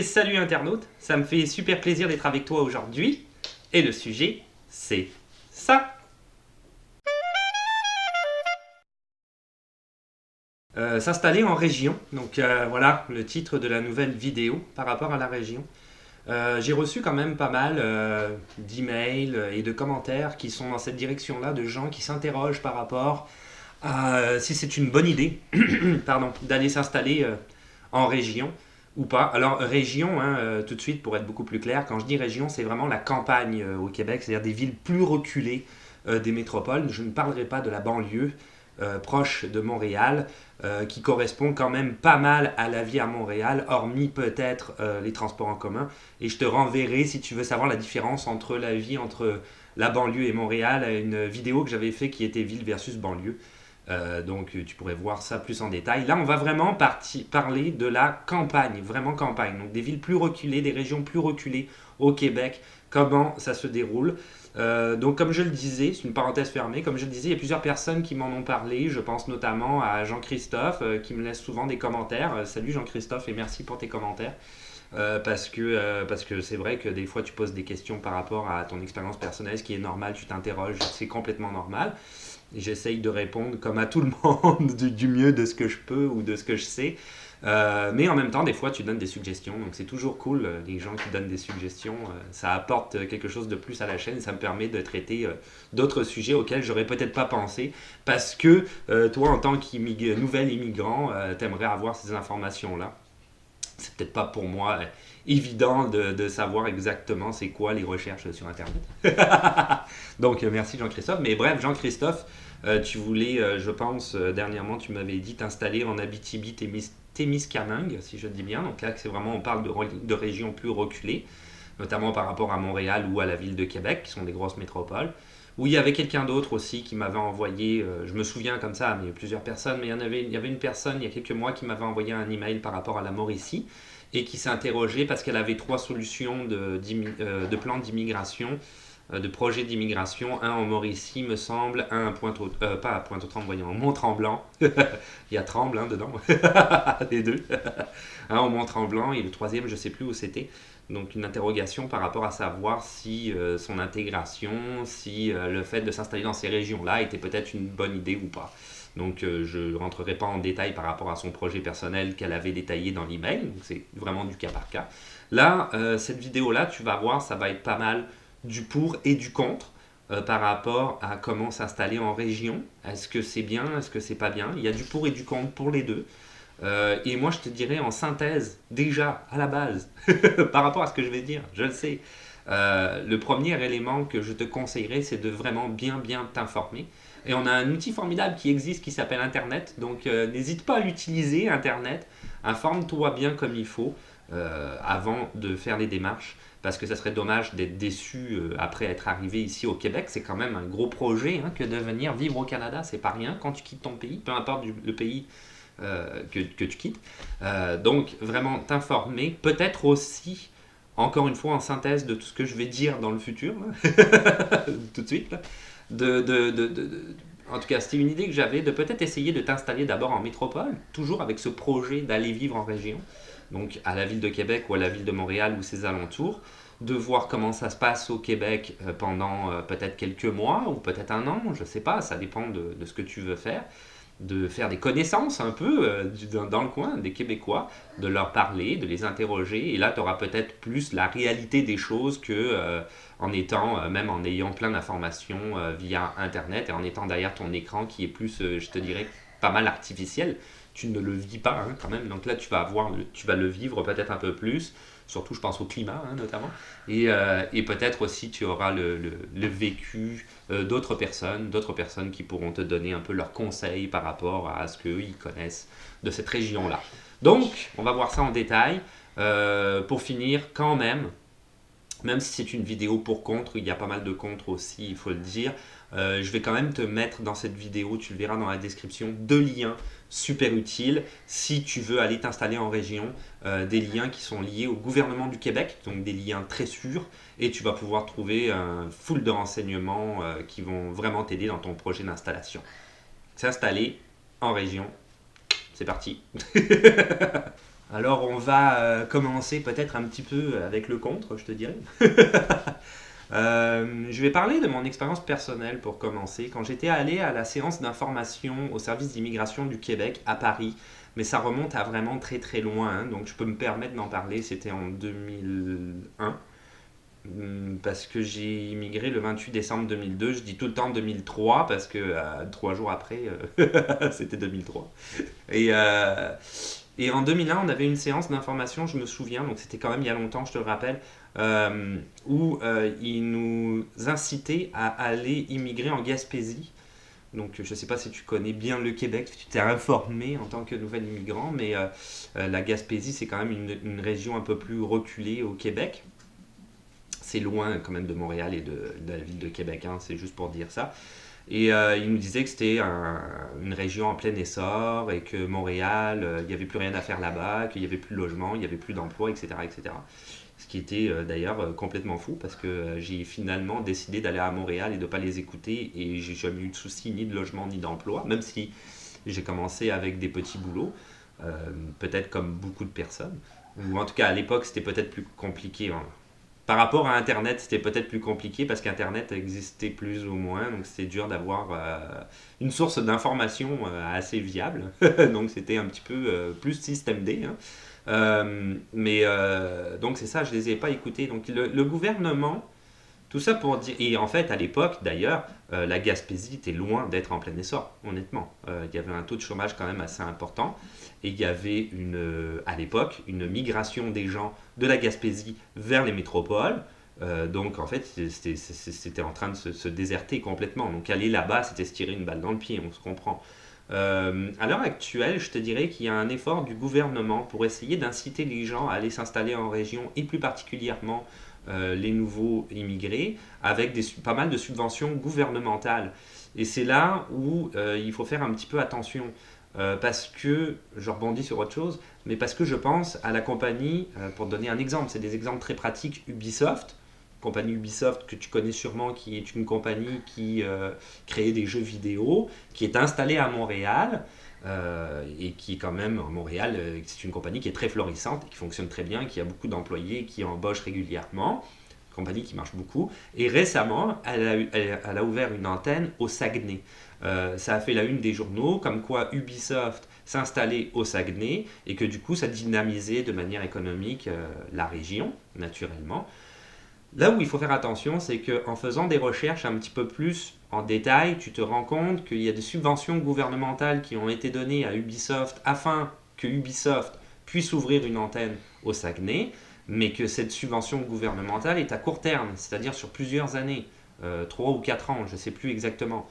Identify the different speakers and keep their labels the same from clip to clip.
Speaker 1: salut internaute, ça me fait super plaisir d'être avec toi aujourd'hui. Et le sujet, c'est ça. S'installer en région. Donc voilà le titre de la nouvelle vidéo par rapport à la région. J'ai reçu quand même pas mal d'emails et de commentaires qui sont dans cette direction-là, de gens qui s'interrogent par rapport à si c'est une bonne idée pardon, d'aller s'installer en région ou pas. Alors région, hein, tout de suite pour être beaucoup plus clair, quand je dis région, c'est vraiment la campagne au Québec, c'est-à-dire des villes plus reculées des métropoles. Je ne parlerai pas de la banlieue proche de Montréal, qui correspond quand même pas mal à la vie à Montréal, hormis peut-être les transports en commun. Et je te renverrai, si tu veux savoir la différence entre la vie entre la banlieue et Montréal, à une vidéo que j'avais fait qui était ville versus banlieue. Donc tu pourrais voir ça plus en détail. Là, on va vraiment parler de la campagne, vraiment campagne. Donc des villes plus reculées, des régions plus reculées au Québec, comment ça se déroule. Donc comme je le disais, c'est une parenthèse fermée, comme je le disais, il y a plusieurs personnes qui m'en ont parlé. Je pense notamment à Jean-Christophe qui me laisse souvent des commentaires. Salut Jean-Christophe et merci pour tes commentaires. Parce que c'est vrai que des fois tu poses des questions par rapport à ton expérience personnelle, ce qui est normal, tu t'interroges, c'est complètement normal. Et j'essaye de répondre comme à tout le monde du mieux de ce que je peux ou de ce que je sais. Mais en même temps, des fois, tu donnes des suggestions. Donc c'est toujours cool, les gens qui donnent des suggestions. Ça apporte quelque chose de plus à la chaîne. Ça me permet de traiter d'autres sujets auxquels j'aurais peut-être pas pensé. Parce que toi, en tant que nouvel immigrant, t'aimerais avoir ces informations-là. C'est peut-être pas pour moi évident de savoir exactement c'est quoi les recherches sur Internet. Donc merci Jean-Christophe. Mais bref, Jean-Christophe, tu voulais, je pense, dernièrement, tu m'avais dit t'installer en Abitibi-Témiscamingue, si je le dis bien. Donc là, c'est vraiment, on parle de régions plus reculées, notamment par rapport à Montréal ou à la ville de Québec, qui sont des grosses métropoles. Où il y avait quelqu'un d'autre aussi qui m'avait envoyé, je me souviens comme ça, mais il y a plusieurs personnes, mais il y avait une personne il y a quelques mois qui m'avait envoyé un email par rapport à la Mauricie et qui s'est interrogée parce qu'elle avait trois solutions de plans d'immigration, de projets d'immigration. Un en Mauricie, me semble, un à pas à Pointe-aux-Trembles, voyons, au Mont-Tremblant. Il y a Tremble hein, dedans, les deux. Un au Mont-Tremblant et le troisième, je ne sais plus où c'était. Donc une interrogation par rapport à savoir si son intégration, si le fait de s'installer dans ces régions-là était peut-être une bonne idée ou pas. Donc je ne rentrerai pas en détail par rapport à son projet personnel qu'elle avait détaillé dans l'email, donc c'est vraiment du cas par cas. Là, cette vidéo-là, tu vas voir, ça va être pas mal du pour et du contre par rapport à comment s'installer en région. Est-ce que c'est bien, est-ce que c'est pas bien? Il y a du pour et du contre pour les deux. Et moi, je te dirais en synthèse, déjà, à la base, par rapport à ce que je vais dire, je le sais, le premier élément que je te conseillerais, c'est de vraiment bien t'informer. Et on a un outil formidable qui existe qui s'appelle Internet, donc n'hésite pas à l'utiliser, Internet, informe-toi bien comme il faut avant de faire les démarches, parce que ça serait dommage d'être déçu après être arrivé ici au Québec. C'est quand même un gros projet hein, que de venir vivre au Canada, c'est pas rien quand tu quittes ton pays, peu importe le pays que tu quittes. Donc vraiment t'informer, peut-être aussi, encore une fois en synthèse de tout ce que je vais dire dans le futur, là, tout de suite, là, en tout cas c'était une idée que j'avais, de peut-être essayer de t'installer d'abord en métropole, toujours avec ce projet d'aller vivre en région, donc à la ville de Québec ou à la ville de Montréal ou ses alentours, de voir comment ça se passe au Québec pendant peut-être quelques mois ou peut-être un an, je sais pas, ça dépend de ce que tu veux faire, de faire des connaissances un peu dans le coin des Québécois, de leur parler, de les interroger, et là tu auras peut-être plus la réalité des choses que en étant, même en ayant plein d'informations via Internet et en étant derrière ton écran qui est plus, je te dirais, pas mal artificiel. Tu ne le vis pas hein, quand même, donc là tu vas le vivre peut-être un peu plus, surtout je pense au climat hein, notamment, et peut-être aussi tu auras le vécu d'autres personnes qui pourront te donner un peu leurs conseils par rapport à ce qu'eux ils connaissent de cette région-là. Donc on va voir ça en détail. Pour finir, quand même si c'est une vidéo pour contre, il y a pas mal de contre aussi, il faut le dire. Je vais quand même te mettre dans cette vidéo, tu le verras dans la description, deux liens super utiles si tu veux aller t'installer en région, des liens qui sont liés au gouvernement du Québec, donc des liens très sûrs, et tu vas pouvoir trouver un full de renseignements qui vont vraiment t'aider dans ton projet d'installation. S'installer en région, c'est parti. Alors on va commencer peut-être un petit peu avec le contre, je te dirais. Je vais parler de mon expérience personnelle pour commencer. Quand j'étais allé à la séance d'information au service d'immigration du Québec à Paris, mais ça remonte à vraiment très très loin, hein, donc je peux me permettre d'en parler, c'était en 2001. Parce que j'ai immigré le 28 décembre 2002. Je dis tout le temps 2003 parce que 3 jours après, c'était 2003. Et, euh, et en 2001, on avait une séance d'information, je me souviens, donc c'était quand même il y a longtemps, je te le rappelle, où ils nous incitaient à aller immigrer en Gaspésie. Donc je ne sais pas si tu connais bien le Québec, si tu t'es informé en tant que nouvel immigrant, mais la Gaspésie, c'est quand même une région un peu plus reculée au Québec. C'est loin quand même de Montréal et de la ville de Québec, hein, c'est juste pour dire ça. Et il nous disait que c'était une région en plein essor et que Montréal, il n'y avait plus rien à faire là-bas, qu'il n'y avait plus de logement, il n'y avait plus d'emploi, etc., etc. Ce qui était d'ailleurs complètement fou parce que j'ai finalement décidé d'aller à Montréal et de ne pas les écouter et j'ai jamais eu de soucis ni de logement ni d'emploi, même si j'ai commencé avec des petits boulots, euh, peut-être comme beaucoup de personnes. Ou en tout cas à l'époque c'était peut-être plus compliqué, hein. Par rapport à Internet, c'était peut-être plus compliqué parce qu'Internet existait plus ou moins, donc c'était dur d'avoir une source d'information assez viable. Donc c'était un petit peu plus système D, hein. Donc c'est ça, je ne les ai pas écoutés. Donc le gouvernement, tout ça pour dire. Et en fait, à l'époque, d'ailleurs, la Gaspésie était loin d'être en plein essor, honnêtement. Il y avait un taux de chômage quand même assez important. Et il y avait, à l'époque, une migration des gens de la Gaspésie vers les métropoles. Donc, en fait, c'était en train de se déserter complètement. Donc, aller là-bas, c'était se tirer une balle dans le pied, on se comprend. À l'heure actuelle, je te dirais qu'il y a un effort du gouvernement pour essayer d'inciter les gens à aller s'installer en région et plus particulièrement les nouveaux immigrés avec pas mal de subventions gouvernementales. Et c'est là où il faut faire un petit peu attention parce que, je rebondis sur autre chose, mais parce que je pense à la compagnie, pour te donner un exemple, c'est des exemples très pratiques, Ubisoft, compagnie Ubisoft que tu connais sûrement, qui est une compagnie qui crée des jeux vidéo, qui est installée à Montréal, et qui est quand même, à Montréal, c'est une compagnie qui est très florissante, qui fonctionne très bien, qui a beaucoup d'employés, qui embauchent régulièrement, compagnie qui marche beaucoup. Et récemment, elle a ouvert une antenne au Saguenay. Ça a fait la une des journaux, comme quoi Ubisoft s'installait au Saguenay et que du coup ça dynamisait de manière économique la région, naturellement. Là où il faut faire attention, c'est qu'en faisant des recherches un petit peu plus en détail, tu te rends compte qu'il y a des subventions gouvernementales qui ont été données à Ubisoft afin que Ubisoft puisse ouvrir une antenne au Saguenay, mais que cette subvention gouvernementale est à court terme, c'est-à-dire sur plusieurs années, 3 ou 4 ans, je ne sais plus exactement.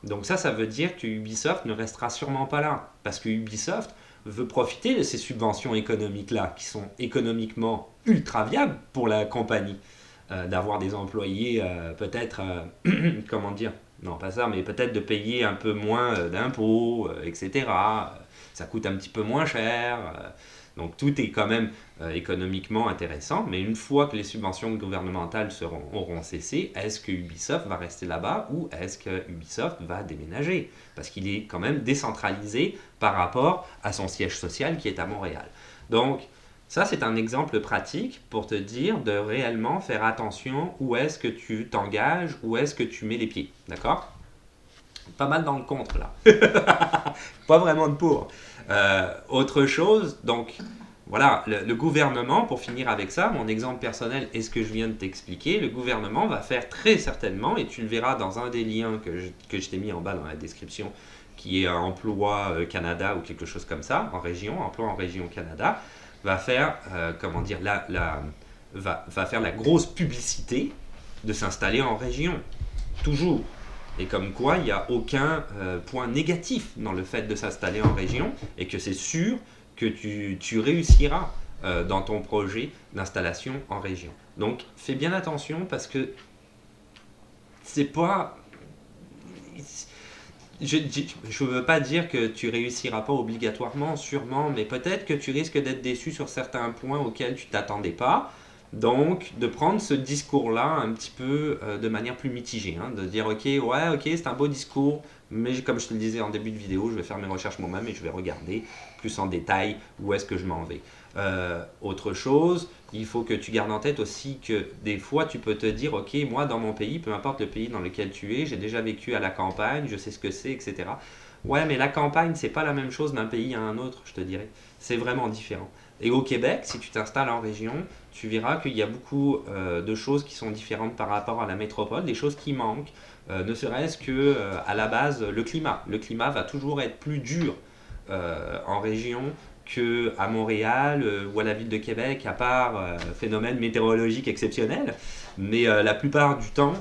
Speaker 1: Donc ça veut dire que Ubisoft ne restera sûrement pas là, parce que Ubisoft veut profiter de ces subventions économiques-là, qui sont économiquement ultra viables pour la compagnie. D'avoir des employés, peut-être, comment dire, non pas ça, mais peut-être de payer un peu moins d'impôts, etc. Ça coûte un petit peu moins cher. Donc tout est quand même économiquement intéressant, mais une fois que les subventions gouvernementales auront cessé, est-ce que Ubisoft va rester là-bas ou est-ce que Ubisoft va déménager? Parce qu'il est quand même décentralisé par rapport à son siège social qui est à Montréal. Donc ça, c'est un exemple pratique pour te dire de réellement faire attention où est-ce que tu t'engages, où est-ce que tu mets les pieds. D'accord? Pas mal dans le contre là. Pas vraiment de pour. Autre chose, donc voilà, le gouvernement, pour finir avec ça, mon exemple personnel est ce que je viens de t'expliquer, le gouvernement va faire très certainement, et tu le verras dans un des liens que je t'ai mis en bas dans la description, qui est Emploi Canada ou quelque chose comme ça, en région, Emploi en région Canada, va faire, comment dire, va faire la grosse publicité de s'installer en région. Toujours. Et comme quoi, il n'y a aucun point négatif dans le fait de s'installer en région et que c'est sûr que tu réussiras dans ton projet d'installation en région. Donc, fais bien attention parce que c'est pas... Je ne veux pas dire que tu réussiras pas obligatoirement, sûrement, mais peut-être que tu risques d'être déçu sur certains points auxquels tu t'attendais pas. Donc, de prendre ce discours-là un petit peu de manière plus mitigée, hein, de dire ok, ouais, ok, c'est un beau discours, mais comme je te le disais en début de vidéo, je vais faire mes recherches moi-même et je vais regarder plus en détail où est-ce que je m'en vais. Autre chose, il faut que tu gardes en tête aussi que des fois tu peux te dire ok, moi dans mon pays, peu importe le pays dans lequel tu es, j'ai déjà vécu à la campagne, je sais ce que c'est, etc. Ouais, mais la campagne, c'est pas la même chose d'un pays à un autre, je te dirais. C'est vraiment différent. Et au Québec, si tu t'installes en région, tu verras qu'il y a beaucoup de choses qui sont différentes par rapport à la métropole, des choses qui manquent, ne serait-ce que à la base le climat. Le climat va toujours être plus dur en région qu'à Montréal ou à la ville de Québec, à part phénomène météorologique exceptionnel. Mais la plupart du temps,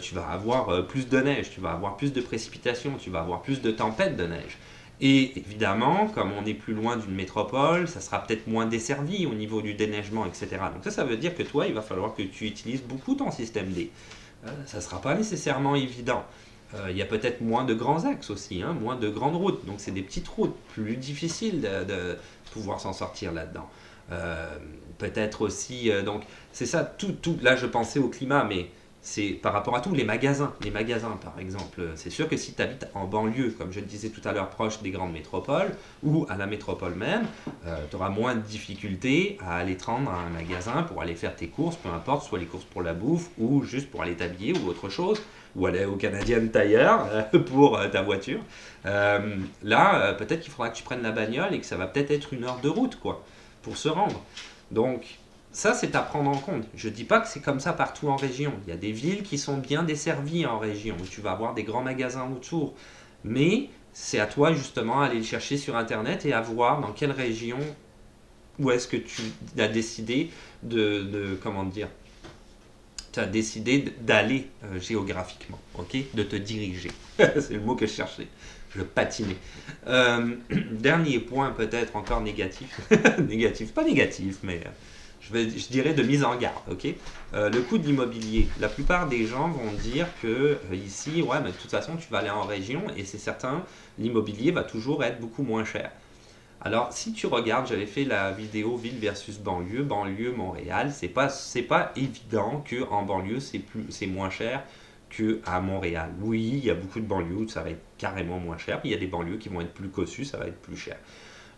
Speaker 1: tu vas avoir plus de neige, tu vas avoir plus de précipitations, tu vas avoir plus de tempêtes de neige. Et évidemment, comme on est plus loin d'une métropole, ça sera peut-être moins desservi au niveau du déneigement, etc. Donc ça veut dire que toi, il va falloir que tu utilises beaucoup ton système D. Ça ne sera pas nécessairement évident. Il y a peut-être moins de grands axes aussi, hein, moins de grandes routes. Donc c'est des petites routes, plus difficiles de pouvoir s'en sortir là-dedans. Peut-être aussi, donc c'est ça, là je pensais au climat, mais c'est par rapport à tout, les magasins par exemple. C'est sûr que si tu habites en banlieue, comme je le disais tout à l'heure, proche des grandes métropoles, ou à la métropole même, tu auras moins de difficultés à aller te rendre à un magasin pour aller faire tes courses, peu importe, soit les courses pour la bouffe, ou juste pour aller t'habiller, ou autre chose, ou aller au Canadian Tire pour ta voiture. Là, peut-être qu'il faudra que tu prennes la bagnole et que ça va peut-être être 1 heure de route, quoi, pour se rendre. Donc, ça, c'est à prendre en compte. Je ne dis pas que c'est comme ça partout en région. Il y a des villes qui sont bien desservies en région, où tu vas avoir des grands magasins autour. Mais c'est à toi, justement, d'aller le chercher sur Internet et à voir dans quelle région, où est-ce que tu as décidé comment dire, tu as décidé d'aller géographiquement, ok, de te diriger. C'est le mot que je cherchais. Je patinais. Dernier point, peut-être encore négatif. Négatif, pas négatif, mais je dirais de mise en garde. Ok. Le coût de l'immobilier. La plupart des gens vont dire que ici, ouais, mais de toute façon, tu vas aller en région et c'est certain, l'immobilier va toujours être beaucoup moins cher. Alors, si tu regardes, j'avais fait la vidéo ville versus banlieue, banlieue Montréal, c'est pas évident que en banlieue c'est moins cher qu'à Montréal. Oui, il y a beaucoup de banlieues où ça va être carrément moins cher, puis il y a des banlieues qui vont être plus cossues, ça va être plus cher.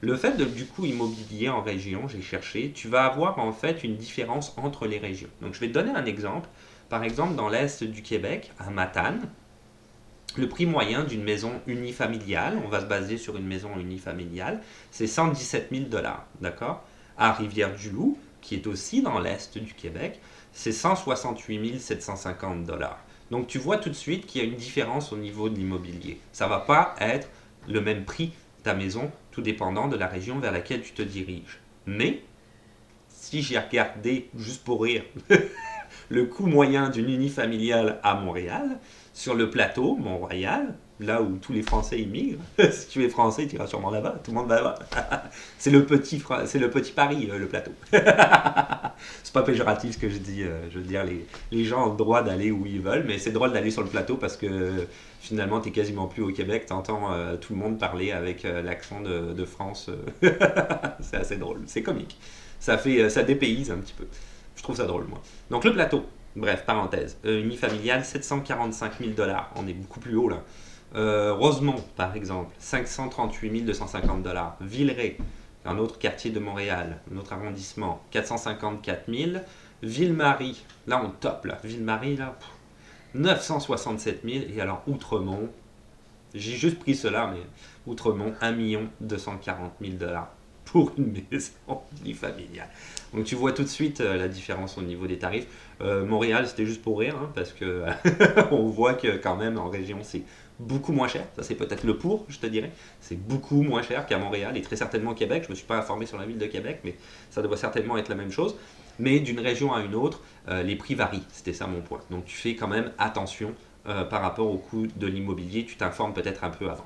Speaker 1: Le fait du coût immobilier en région, j'ai cherché, tu vas avoir en fait une différence entre les régions. Donc je vais te donner un exemple. Par exemple, dans l'est du Québec, à Matane, le prix moyen d'une maison unifamiliale, on va se baser sur une maison unifamiliale, c'est 117 000 $. D'accord? À Rivière-du-Loup, qui est aussi dans l'est du Québec, c'est 168 750 $. Donc tu vois tout de suite qu'il y a une différence au niveau de l'immobilier. Ça ne va pas être le même prix ta maison, tout dépendant de la région vers laquelle tu te diriges. Mais, si j'ai regardé, juste pour rire, le coût moyen d'une unifamiliale à Montréal, sur le plateau Mont-Royal, là où tous les Français immigrent, si tu es français, tu iras sûrement là-bas, tout le monde va là-bas. c'est le petit Paris, le plateau. C'est pas péjoratif ce que je dis, je veux dire, les gens ont le droit d'aller où ils veulent, mais c'est drôle d'aller sur le plateau parce que finalement, tu n'es quasiment plus au Québec, tu entends tout le monde parler avec l'accent de France. C'est assez drôle, c'est comique. Ça dépayse un petit peu. Je trouve ça drôle, moi. Donc le plateau, bref, parenthèse. Unifamilial, 745 000 $. On est beaucoup plus haut, là. Rosemont, par exemple, 538 250 $. Villeray, un autre quartier de Montréal, un autre arrondissement, 454 000. Ville-Marie, là on top, là. Ville-Marie, là, 967 000. Et alors Outremont, j'ai juste pris cela, mais Outremont, 1 240 000 $ pour une maison unifamiliale. Donc tu vois tout de suite la différence au niveau des tarifs. Montréal, c'était juste pour rire, hein, parce que on voit que quand même en région c'est beaucoup moins cher. Ça c'est peut-être le pour, je te dirais. C'est beaucoup moins cher qu'à Montréal et très certainement au Québec. Je ne me suis pas informé sur la ville de Québec, mais ça doit certainement être la même chose. Mais d'une région à une autre, les prix varient. C'était ça mon point. Donc tu fais quand même attention par rapport au coût de l'immobilier. Tu t'informes peut-être un peu avant.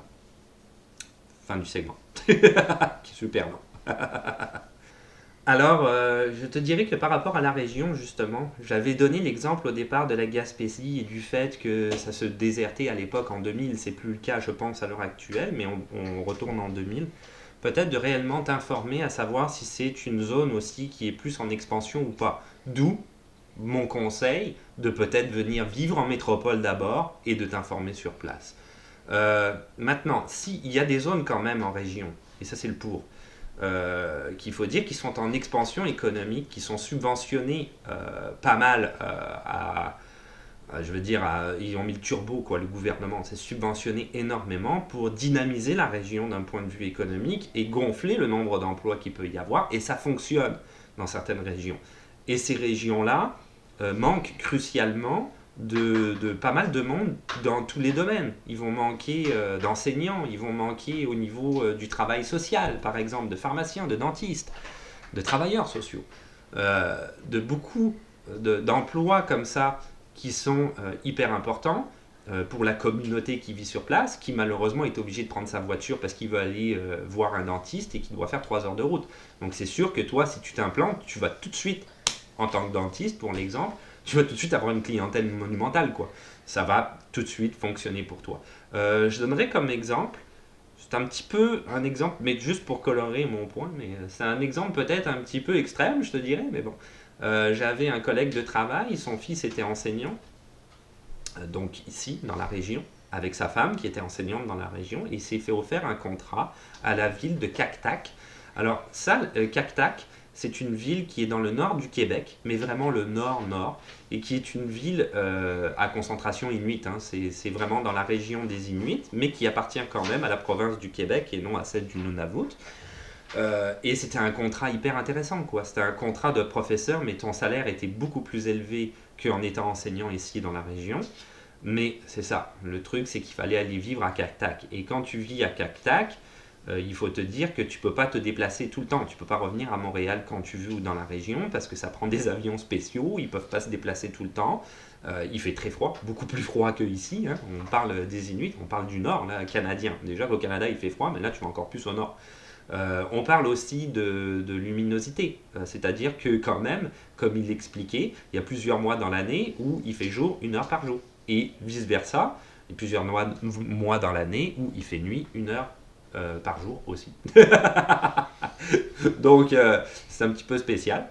Speaker 1: Fin du segment. Super long. Alors, je te dirais que par rapport à la région, justement, j'avais donné l'exemple au départ de la Gaspésie et du fait que ça se désertait à l'époque en 2000. C'est plus le cas, je pense, à l'heure actuelle, mais on retourne en 2000. peut-être de réellement t'informer à savoir si c'est une zone aussi qui est plus en expansion ou pas. D'où mon conseil de peut-être venir vivre en métropole d'abord et de t'informer sur place. Maintenant, s'il y a des zones quand même en région, et ça c'est le pour, qu'il faut dire qui sont en expansion économique, qui sont subventionnés pas mal je veux dire, ils ont mis le turbo, quoi, le gouvernement s'est subventionné énormément pour dynamiser la région d'un point de vue économique et gonfler le nombre d'emplois qu'il peut y avoir, et ça fonctionne dans certaines régions. Et ces régions-là manquent crucialement de pas mal de monde dans tous les domaines. Ils vont manquer d'enseignants, ils vont manquer au niveau du travail social, par exemple, de pharmaciens, de dentistes, de travailleurs sociaux, de beaucoup d'emplois comme ça qui sont hyper importants pour la communauté qui vit sur place, qui malheureusement est obligée de prendre sa voiture parce qu'il veut aller voir un dentiste et qui doit faire 3 heures de route. Donc c'est sûr que toi, si tu t'implantes, tu vas tout de suite, en tant que dentiste pour l'exemple, tu vas tout de suite avoir une clientèle monumentale, quoi. Ça va tout de suite fonctionner pour toi. Je donnerai comme exemple, c'est un petit peu un exemple, mais juste pour colorer mon point, mais c'est un exemple peut-être un petit peu extrême, je te dirais, mais bon. J'avais un collègue de travail, son fils était enseignant, donc ici, dans la région, avec sa femme qui était enseignante dans la région, et il s'est fait offrir un contrat à la ville de Cactac. Alors ça, Cactac, c'est une ville qui est dans le nord du Québec, mais vraiment le nord-nord, et qui est une ville à concentration inuite. Hein. C'est vraiment dans la région des Inuits, mais qui appartient quand même à la province du Québec et non à celle du Nunavut. Et c'était un contrat hyper intéressant, quoi. C'était un contrat de professeur, mais ton salaire était beaucoup plus élevé qu'en étant enseignant ici dans la région. Mais c'est ça, le truc, c'est qu'il fallait aller vivre à Cactac. Et quand tu vis à Cactac, il faut te dire que tu ne peux pas te déplacer tout le temps. Tu ne peux pas revenir à Montréal quand tu veux ou dans la région, parce que ça prend des avions spéciaux, ils ne peuvent pas se déplacer tout le temps. Il fait très froid, beaucoup plus froid qu'ici. Hein. On parle des Inuits, on parle du nord, là, canadien. Déjà qu'au Canada, il fait froid, mais là, tu vas encore plus au nord. On parle aussi de luminosité, c'est-à-dire que quand même, comme il l'expliquait, il y a plusieurs mois dans l'année où il fait jour 1 heure par jour, et vice-versa, il y a plusieurs mois dans l'année où il fait nuit 1 heure par jour aussi. Donc c'est un petit peu spécial.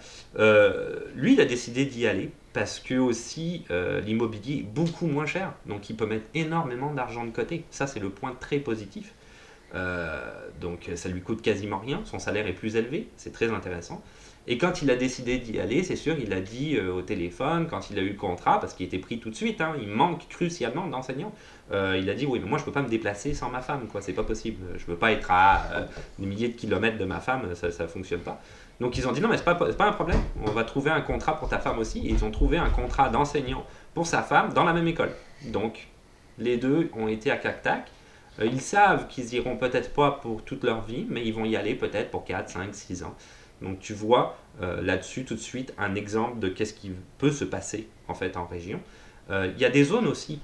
Speaker 1: Lui, il a décidé d'y aller parce que aussi l'immobilier est beaucoup moins cher, donc il peut mettre énormément d'argent de côté. Ça, c'est le point très positif. Donc ça lui coûte quasiment rien, son salaire est plus élevé, c'est très intéressant. Et quand il a décidé d'y aller, c'est sûr, il a dit au téléphone, quand il a eu le contrat, parce qu'il était pris tout de suite, hein, il manque crucialement d'enseignants, il a dit oui, mais moi je peux pas me déplacer sans ma femme, quoi, c'est pas possible, je peux pas être à des milliers de kilomètres de ma femme, ça fonctionne pas. Donc ils ont dit non, mais c'est pas un problème, on va trouver un contrat pour ta femme aussi, et ils ont trouvé un contrat d'enseignant pour sa femme dans la même école. Donc les deux ont été à Cactac. Ils savent qu'ils iront peut-être pas pour toute leur vie, mais ils vont y aller peut-être pour 4, 5, 6 ans. Donc tu vois là-dessus tout de suite un exemple de qu'est-ce qui peut se passer en fait en région. Il y a des zones aussi,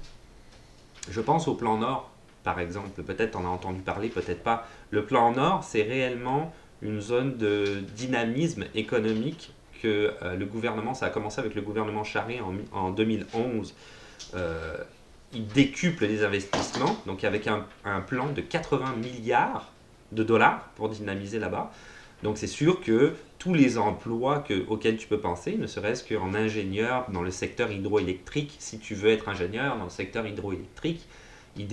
Speaker 1: je pense au plan Nord par exemple, peut-être on a entendu parler, peut-être pas. Le plan Nord, c'est réellement une zone de dynamisme économique que le gouvernement, ça a commencé avec le gouvernement Charest en 2011. Il décuple les investissements, donc avec un plan de 80 milliards de dollars pour dynamiser là-bas. Donc c'est sûr que tous les emplois auxquels tu peux penser, ne serait-ce qu'en ingénieur dans le secteur hydroélectrique, si tu veux être ingénieur dans le secteur hydroélectrique, il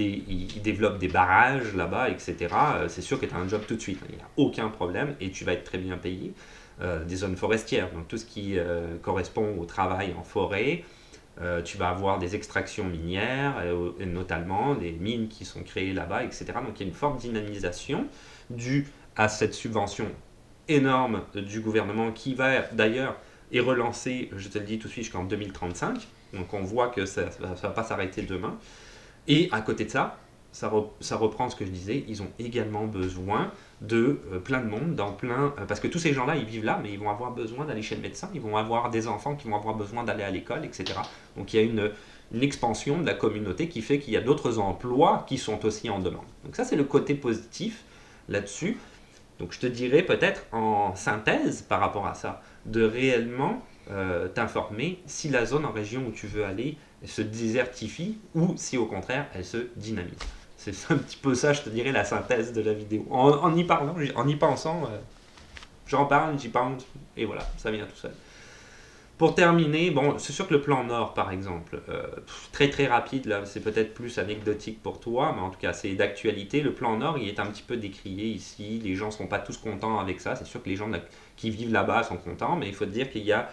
Speaker 1: développe des barrages là-bas, etc. C'est sûr que tu as un job tout de suite, il n'y a aucun problème et tu vas être très bien payé. Des zones forestières, donc tout ce qui correspond au travail en forêt, tu vas avoir des extractions minières, et notamment des mines qui sont créées là-bas, etc. Donc il y a une forte dynamisation due à cette subvention énorme du gouvernement qui va d'ailleurs est relancée, je te le dis tout de suite, jusqu'en 2035. Donc on voit que ça ne va pas s'arrêter demain. Et à côté de ça, ça reprend ce que je disais, ils ont également besoin de plein de monde, parce que tous ces gens-là, ils vivent là, mais ils vont avoir besoin d'aller chez le médecin, ils vont avoir des enfants qui vont avoir besoin d'aller à l'école, etc. Donc il y a une expansion de la communauté qui fait qu'il y a d'autres emplois qui sont aussi en demande. Donc ça, c'est le côté positif là-dessus. Donc je te dirais peut-être en synthèse par rapport à ça, de réellement t'informer si la zone en région où tu veux aller se désertifie ou si au contraire elle se dynamise. c'est un petit peu ça, je te dirais, la synthèse de la vidéo. En y parlant, en y pensant, j'en parle, j'y pense, et voilà, ça vient tout seul. Pour terminer, bon, c'est sûr que le plan Nord, par exemple, très très rapide, là, c'est peut-être plus anecdotique pour toi, mais en tout cas, c'est d'actualité. Le plan Nord, il est un petit peu décrié ici. Les gens ne sont pas tous contents avec ça. C'est sûr que les gens qui vivent là-bas sont contents, mais il faut te dire qu'il y a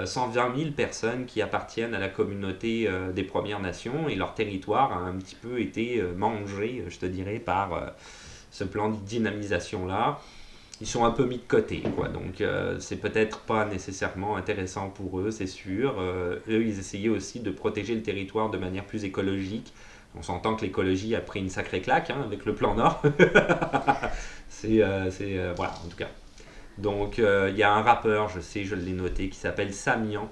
Speaker 1: 120 000 personnes qui appartiennent à la communauté des Premières Nations et leur territoire a un petit peu été mangé, je te dirais, par ce plan de dynamisation-là. Ils sont un peu mis de côté, quoi. Donc c'est peut-être pas nécessairement intéressant pour eux, c'est sûr. Eux, ils essayaient aussi de protéger le territoire de manière plus écologique. On s'entend que l'écologie a pris une sacrée claque hein, avec le plan Nord. Voilà, en tout cas. Donc il y a un rappeur, je sais, je l'ai noté, qui s'appelle Samian,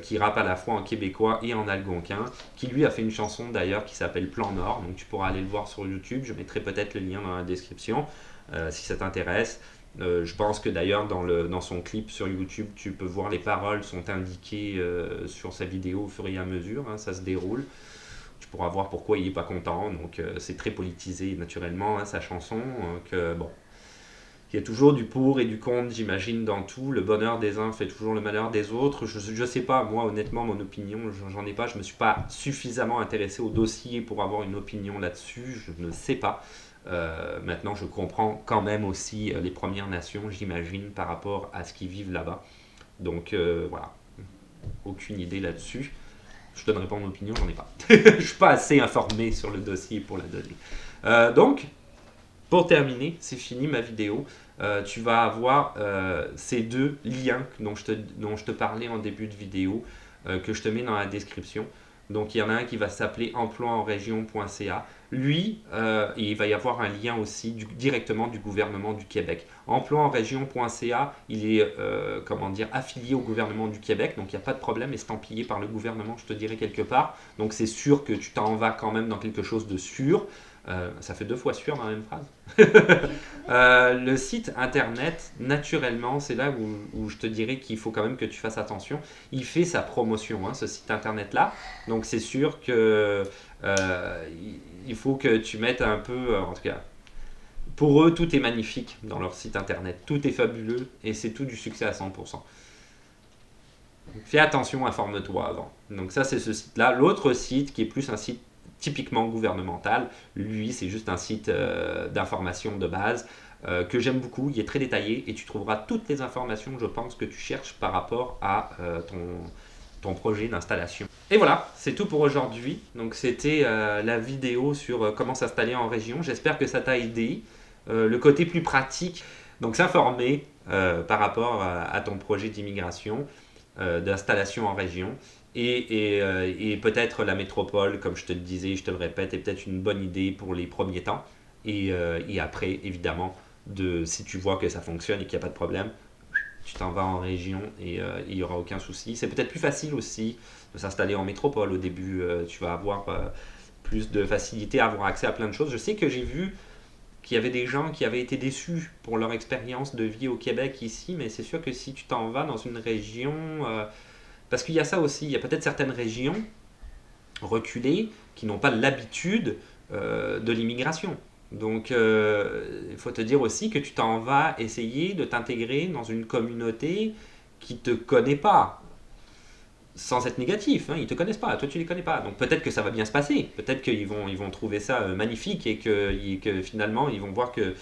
Speaker 1: qui rappe à la fois en québécois et en algonquin, qui lui a fait une chanson d'ailleurs qui s'appelle Plan Nord. Donc tu pourras aller le voir sur YouTube. Je mettrai peut-être le lien dans la description. Si ça t'intéresse. Je pense que d'ailleurs dans son clip sur YouTube, tu peux voir les paroles sont indiquées sur sa vidéo au fur et à mesure, hein, ça se déroule. Tu pourras voir pourquoi il n'est pas content, donc c'est très politisé naturellement hein, sa chanson. Bon, il y a toujours du pour et du contre, j'imagine, dans tout. Le bonheur des uns fait toujours le malheur des autres. Je sais pas, moi honnêtement, mon opinion, j'en ai pas. Je me suis pas suffisamment intéressé au dossier pour avoir une opinion là-dessus. Je ne sais pas. Maintenant, je comprends quand même aussi les Premières Nations, j'imagine, par rapport à ce qu'ils vivent là-bas. Donc voilà, aucune idée là-dessus. Je donnerai pas mon opinion, j'en ai pas. Je suis pas assez informé sur le dossier pour la donner. Donc, pour terminer, c'est fini ma vidéo. Tu vas avoir ces deux liens dont je te parlais en début de vidéo, que je te mets dans la description. Donc il y en a un qui va s'appeler emploienrégion.ca. Lui, il va y avoir un lien aussi directement du gouvernement du Québec. Emploienrégion.ca, il est affilié au gouvernement du Québec, donc il n'y a pas de problème, estampillé par le gouvernement, je te dirais quelque part. Donc c'est sûr que tu t'en vas quand même dans quelque chose de sûr. Ça fait 2 fois sûr dans la même phrase. Le site internet, naturellement, c'est là où je te dirais qu'il faut quand même que tu fasses attention. Il fait sa promotion, hein, ce site internet-là. Donc c'est sûr que il faut que tu mettes un peu, en tout cas, pour eux, tout est magnifique dans leur site internet. Tout est fabuleux et c'est tout du succès à 100%. Donc, fais attention, informe-toi avant. Donc ça, c'est ce site-là. L'autre site qui est plus un site typiquement gouvernemental, lui, c'est juste un site d'information de base que j'aime beaucoup. Il est très détaillé et tu trouveras toutes les informations, je pense, que tu cherches par rapport à ton projet d'installation. Et voilà, c'est tout pour aujourd'hui. Donc c'était la vidéo sur comment s'installer en région. J'espère que ça t'a aidé. Le côté plus pratique, donc s'informer par rapport à ton projet d'immigration, d'installation en région. Et peut-être la métropole, comme je te le disais, je te le répète, est peut-être une bonne idée pour les premiers temps. Et après, évidemment, si tu vois que ça fonctionne et qu'il n'y a pas de problème, tu t'en vas en région et il n'y aura aucun souci. C'est peut-être plus facile aussi de s'installer en métropole. Au début, tu vas avoir plus de facilité à avoir accès à plein de choses. Je sais que j'ai vu qu'il y avait des gens qui avaient été déçus pour leur expérience de vie au Québec ici, mais c'est sûr que si tu t'en vas dans une région... parce qu'il y a ça aussi, il y a peut-être certaines régions reculées qui n'ont pas l'habitude de l'immigration. Donc, il faut te dire aussi que tu t'en vas essayer de t'intégrer dans une communauté qui ne te connaît pas. Sans être négatif, hein, ils ne te connaissent pas, toi tu ne les connais pas. Donc peut-être que ça va bien se passer, peut-être qu'ils vont trouver ça magnifique et que finalement ils vont voir que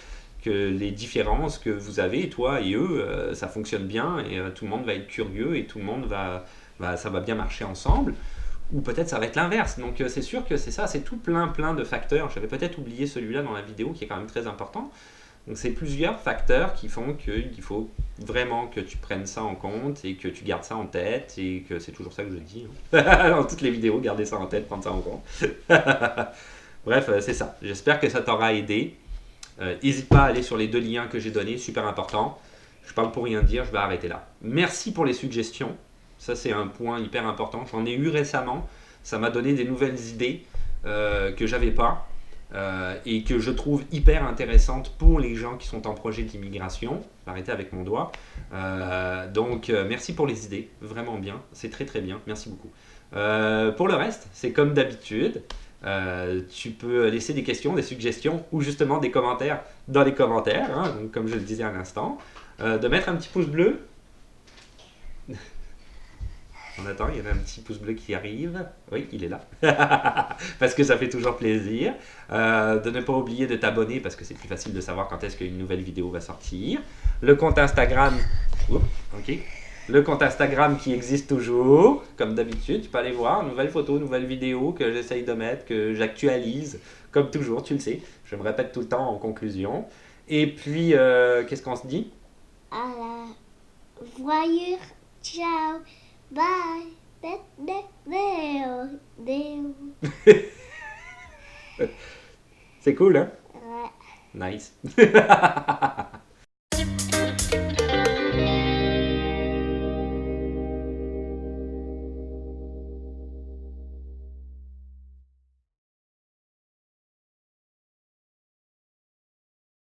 Speaker 1: les différences que vous avez, toi et eux, ça fonctionne bien et tout le monde va être curieux et tout le monde ça va bien marcher ensemble. Ou peut-être ça va être l'inverse. Donc c'est sûr que c'est ça, c'est tout plein de facteurs. J'avais peut-être oublié celui-là dans la vidéo qui est quand même très important. Donc c'est plusieurs facteurs qui font qu'il faut vraiment que tu prennes ça en compte et que tu gardes ça en tête et que c'est toujours ça que je dis. Hein. Dans toutes les vidéos, garder ça en tête, prendre ça en compte. Bref, c'est ça. J'espère que ça t'aura aidé. N'hésite pas à aller sur les 2 liens que j'ai donnés, super important. Je parle pour rien dire, je vais arrêter là. Merci pour les suggestions. Ça, c'est un point hyper important. J'en ai eu récemment. Ça m'a donné des nouvelles idées que j'avais pas et que je trouve hyper intéressantes pour les gens qui sont en projet d'immigration. Je vais arrêter avec mon doigt. Donc, merci pour les idées. Vraiment bien. C'est très, très bien. Merci beaucoup. Pour le reste, c'est comme d'habitude. Tu peux laisser des questions, des suggestions ou justement des commentaires dans les commentaires, hein, donc comme je le disais à l'instant. De mettre un petit pouce bleu. On attend, il y en a un petit pouce bleu qui arrive. Oui, il est là. Parce que ça fait toujours plaisir. De ne pas oublier de t'abonner parce que c'est plus facile de savoir quand est-ce qu'une nouvelle vidéo va sortir. Le compte Instagram. Oups, ok. Le compte Instagram qui existe toujours, comme d'habitude. Tu peux aller voir, nouvelles photos, nouvelles vidéos que j'essaye de mettre, que j'actualise. Comme toujours, tu le sais. Je me répète tout le temps en conclusion. Et puis, qu'est-ce qu'on se dit?
Speaker 2: À la voyure. Ciao. Bye. Deo.
Speaker 1: C'est cool, hein?
Speaker 2: Ouais.
Speaker 1: Nice.